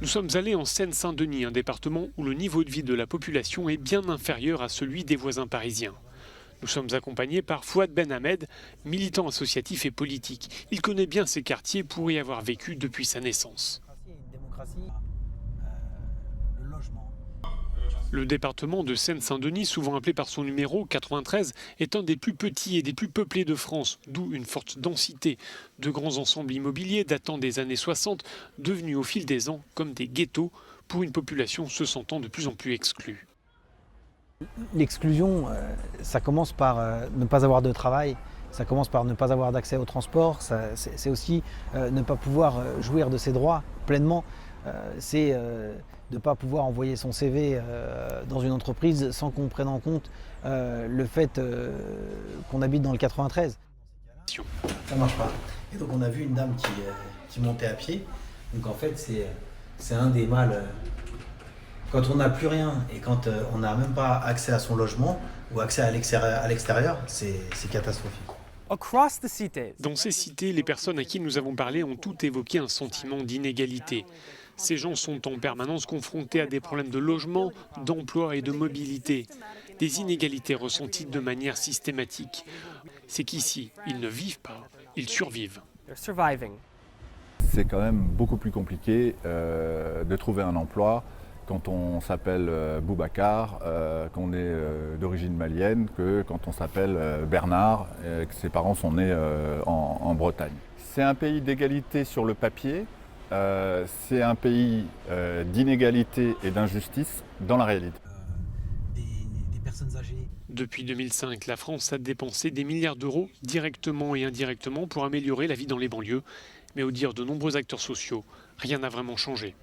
Nous sommes allés en Seine-Saint-Denis, un département où le niveau de vie de la population est bien inférieur à celui des voisins parisiens. Nous sommes accompagnés par Fouad Ben Ahmed, militant associatif et politique. Il connaît bien ces quartiers pour y avoir vécu depuis sa naissance. Le département de Seine-Saint-Denis, souvent appelé par son numéro 93, est un des plus petits et des plus peuplés de France, d'où une forte densité. De grands ensembles immobiliers datant des années 60, devenus au fil des ans comme des ghettos pour une population se sentant de plus en plus exclue. L'exclusion, ça commence par ne pas avoir de travail, ça commence par ne pas avoir d'accès au transport, c'est aussi ne pas pouvoir jouir de ses droits pleinement. C'est de ne pas pouvoir envoyer son CV dans une entreprise sans qu'on prenne en compte le fait qu'on habite dans le 93. Ça marche pas. Et donc on a vu une dame qui montait à pied. Donc en fait c'est un des mâles. Quand on n'a plus rien et quand on n'a même pas accès à son logement ou accès à l'extérieur, c'est catastrophique. Dans ces cités, les personnes à qui nous avons parlé ont toutes évoqué un sentiment d'inégalité. Ces gens sont en permanence confrontés à des problèmes de logement, d'emploi et de mobilité. Des inégalités ressenties de manière systématique. C'est qu'ici, ils ne vivent pas, ils survivent. C'est quand même beaucoup plus compliqué de trouver un emploi quand on s'appelle Boubacar, qu'on est d'origine malienne, que quand on s'appelle Bernard, que ses parents sont nés en Bretagne. C'est un pays d'égalité sur le papier, c'est un pays d'inégalité et d'injustice dans la réalité. Des personnes âgées. Depuis 2005, la France a dépensé des milliards d'euros, directement et indirectement, pour améliorer la vie dans les banlieues. Mais au dire de nombreux acteurs sociaux, rien n'a vraiment changé.